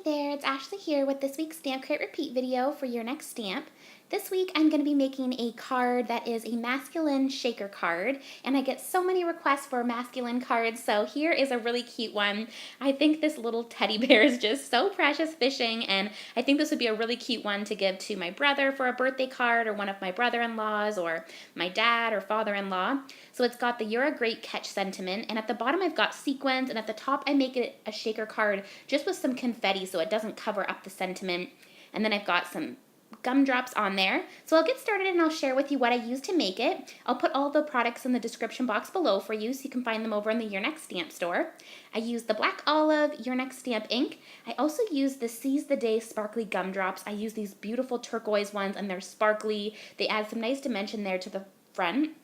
there, it's Ashley here with this week's Stamp Create Repeat video for your next stamp. This week I'm going to be making a card that is a masculine shaker card, and I get so many requests for masculine cards, so here is a really cute one. I think this little teddy bear is just so precious fishing, and I think this would be a really cute one to give to my brother for a birthday card, or one of my brother-in-laws, or my dad or father-in-law. So it's got the "You're a Great Catch" sentiment, and at the bottom I've got sequins, and at the top I make it a shaker card just with some confetti so it doesn't cover up the sentiment. And then I've got some gumdrops on there. So I'll get started and I'll share with you what I used to make it. I'll put all the products in the description box below for you so you can find them over in the Your Next Stamp store. I used the Black Olive Your Next Stamp ink. I also used the Seize the Day sparkly gumdrops. I use these beautiful turquoise ones and they're sparkly. They add some nice dimension there to the front.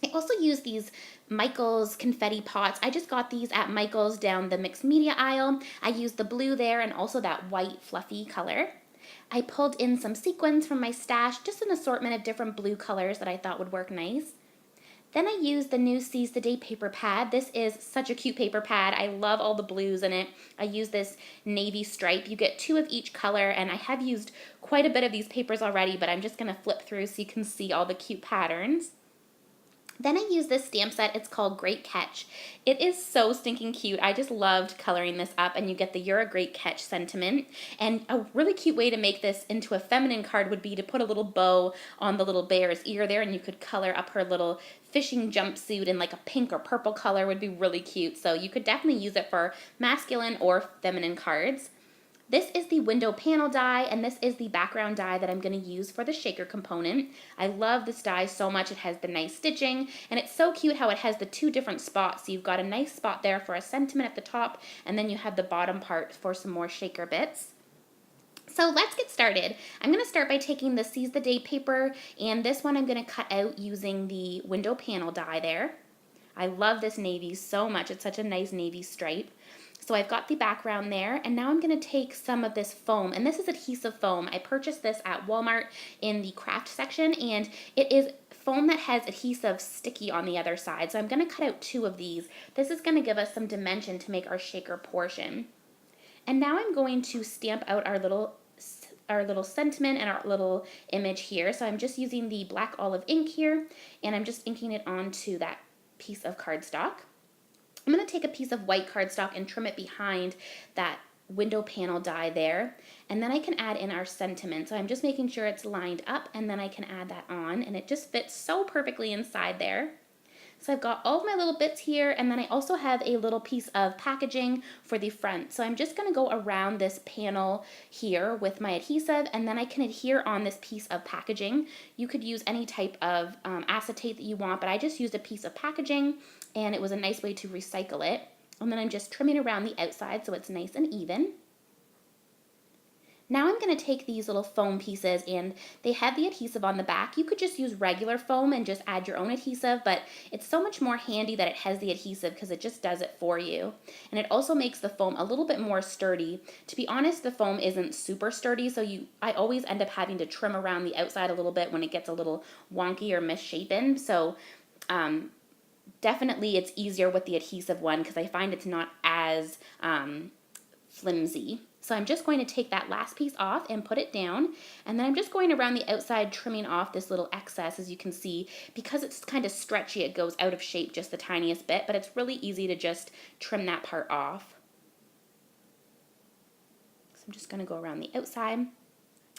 I also use these Michaels confetti pots. I just got these at Michaels down the mixed media aisle. I used the blue there and also that white fluffy color. I pulled in some sequins from my stash, just an assortment of different blue colors that I thought would work nice. Then I used the new Seize the Day paper pad. This is such a cute paper pad. I love all the blues in it. I use this navy stripe. You get 2 of each color, and I have used quite a bit of these papers already, but I'm just going to flip through so you can see all the cute patterns. Then I use this stamp set. It's called Great Catch. It is so stinking cute. I just loved coloring this up, and you get the "You're a Great Catch" sentiment. And a really cute way to make this into a feminine card would be to put a little bow on the little bear's ear there, and you could color up her little fishing jumpsuit in like a pink or purple color. Would be really cute. So you could definitely use it for masculine or feminine cards. This is the window panel die, and this is the background die that I'm going to use for the shaker component. I love this die so much. It has the nice stitching, and it's so cute how it has the 2 different spots. So you've got a nice spot there for a sentiment at the top, and then you have the bottom part for some more shaker bits. So let's get started. I'm going to start by taking the Seize the Day paper, and this one I'm going to cut out using the window panel die there. I love this navy so much. It's such a nice navy stripe. So I've got the background there, and now I'm going to take some of this foam, and this is adhesive foam. I purchased this at Walmart in the craft section, and it is foam that has adhesive sticky on the other side. So I'm going to cut out 2 of these. This is going to give us some dimension to make our shaker portion. And now I'm going to stamp out our little sentiment and our little image here. So I'm just using the Black Olive ink here, and I'm just inking it onto that piece of cardstock. I'm going to take a piece of white cardstock and trim it behind that window panel die there, and then I can add in our sentiment. So I'm just making sure it's lined up, and then I can add that on, and it just fits so perfectly inside there. So I've got all of my little bits here, and then I also have a little piece of packaging for the front. So I'm just going to go around this panel here with my adhesive, and then I can adhere on this piece of packaging. You could use any type of acetate that you want, but I just used a piece of packaging, and it was a nice way to recycle it. And then I'm just trimming around the outside so it's nice and even. Now I'm going to take these little foam pieces, and they have the adhesive on the back. You could just use regular foam and just add your own adhesive, but it's so much more handy that it has the adhesive because it just does it for you. And it also makes the foam a little bit more sturdy. To be honest, the foam isn't super sturdy, so I always end up having to trim around the outside a little bit when it gets a little wonky or misshapen. So definitely it's easier with the adhesive one because I find it's not as flimsy. So I'm just going to take that last piece off and put it down, and then I'm just going around the outside trimming off this little excess. As you can see, because it's kind of stretchy, it goes out of shape just the tiniest bit, but it's really easy to just trim that part off. So I'm just going to go around the outside.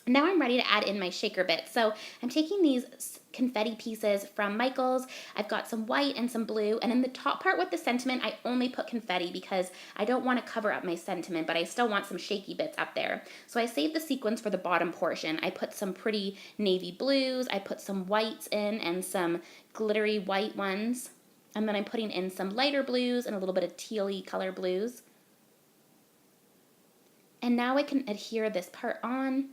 Now I'm ready to add in my shaker bits. So I'm taking these confetti pieces from Michaels. I've got some white and some blue, and in the top part with the sentiment, I only put confetti because I don't want to cover up my sentiment, but I still want some shaky bits up there. So I saved the sequins for the bottom portion. I put some pretty navy blues, I put some whites in and some glittery white ones, and then I'm putting in some lighter blues and a little bit of tealy color blues. And now I can adhere this part on.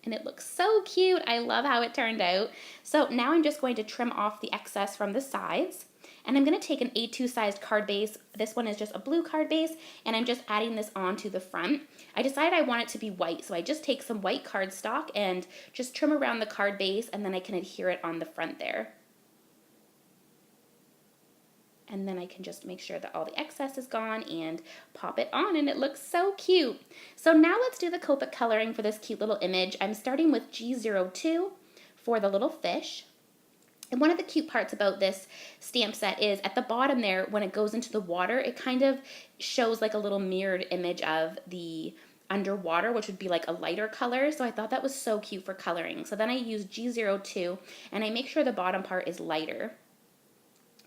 And it looks so cute. I love how it turned out. So now I'm just going to trim off the excess from the sides. And I'm going to take an A2 sized card base. This one is just a blue card base, and I'm just adding this onto the front. I decided I want it to be white, so I just take some white cardstock and just trim around the card base, and then I can adhere it on the front there. And then I can just make sure that all the excess is gone and pop it on, and it looks so cute. So now let's do the Copic coloring for this cute little image. I'm starting with G02 for the little fish. And one of the cute parts about this stamp set is at the bottom there, when it goes into the water, it kind of shows like a little mirrored image of the underwater, which would be like a lighter color. So I thought that was so cute for coloring. So then I use G02 and I make sure the bottom part is lighter.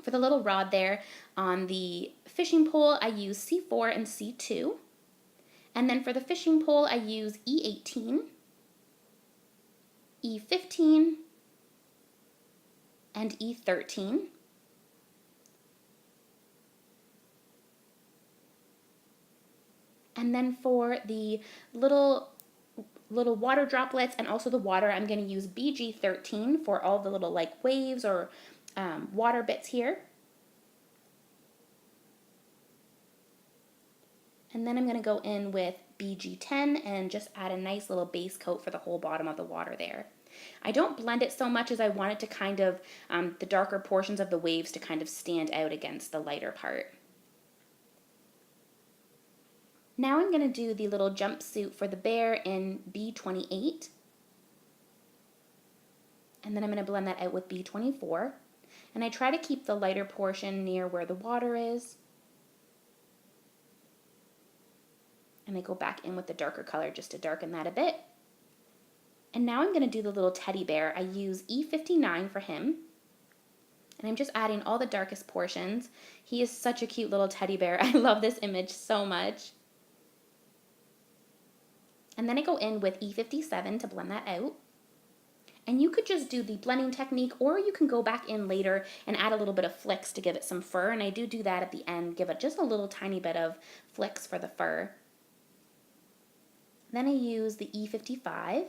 For the little rod there on the fishing pole, I use C4 and C2. And then for the fishing pole, I use E18, E15, and E13. And then for the little water droplets and also the water, I'm going to use BG13 for all the little like waves or water bits here. And then I'm going to go in with BG10 and just add a nice little base coat for the whole bottom of the water there. I don't blend it so much as I want it to kind of, the darker portions of the waves to kind of stand out against the lighter part. Now I'm going to do the little jumpsuit for the bear in B28. And then I'm going to blend that out with B24. And I try to keep the lighter portion near where the water is. And I go back in with the darker color just to darken that a bit. And now I'm going to do the little teddy bear. I use E59 for him. And I'm just adding all the darkest portions. He is such a cute little teddy bear. I love this image so much. And then I go in with E57 to blend that out. And you could just do the blending technique, or you can go back in later and add a little bit of flicks to give it some fur. And I do that at the end, give it just a little tiny bit of flicks for the fur. Then I use the E55.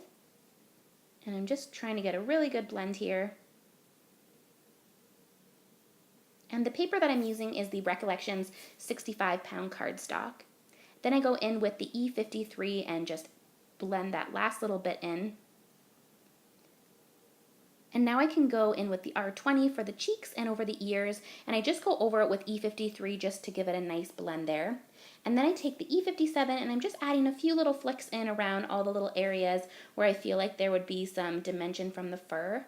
And I'm just trying to get a really good blend here. And the paper that I'm using is the Recollections 65-pound cardstock. Then I go in with the E53 and just blend that last little bit in. And now I can go in with the R20 for the cheeks and over the ears, and I just go over it with E53 just to give it a nice blend there. And then I take the E57 and I'm just adding a few little flicks in around all the little areas where I feel like there would be some dimension from the fur.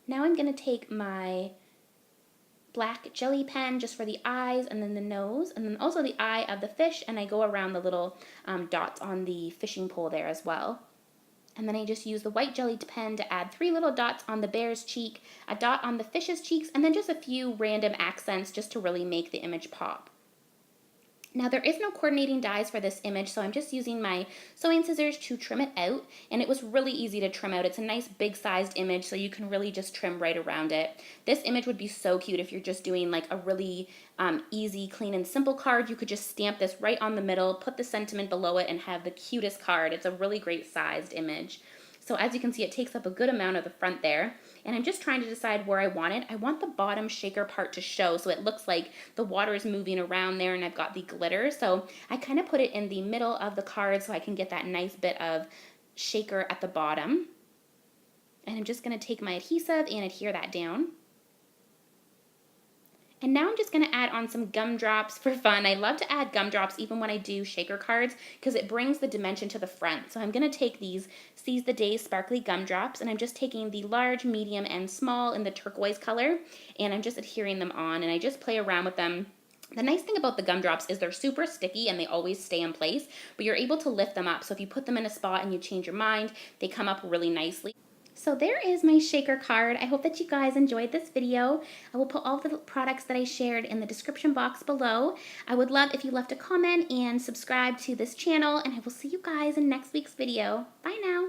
Now I'm going to take my black jelly pen just for the eyes and then the nose and then also the eye of the fish, and I go around the little dots on the fishing pole there as well. And then I just use the white jelly pen to add 3 little dots on the bear's cheek, a dot on the fish's cheeks, and then just a few random accents just to really make the image pop. Now there is no coordinating dies for this image, so I'm just using my sewing scissors to trim it out, and it was really easy to trim out. It's a nice big sized image, so you can really just trim right around it. This image would be so cute if you're just doing like a really easy, clean, and simple card. You could just stamp this right on the middle, put the sentiment below it, and have the cutest card. It's a really great sized image. So as you can see, it takes up a good amount of the front there. And I'm just trying to decide where I want it. I want the bottom shaker part to show, so it looks like the water is moving around there and I've got the glitter. So I kind of put it in the middle of the card so I can get that nice bit of shaker at the bottom. And I'm just going to take my adhesive and adhere that down. And now I'm just going to add on some gumdrops for fun. I love to add gumdrops even when I do shaker cards because it brings the dimension to the front. So I'm going to take these Seize the Day sparkly gumdrops, and I'm just taking the large, medium, and small in the turquoise color, and I'm just adhering them on, and I just play around with them. The nice thing about the gumdrops is they're super sticky and they always stay in place, but you're able to lift them up. So if you put them in a spot and you change your mind, they come up really nicely. So there is my shaker card. I hope that you guys enjoyed this video. I will put all the products that I shared in the description box below. I would love if you left a comment and subscribe to this channel, and I will see you guys in next week's video. Bye now.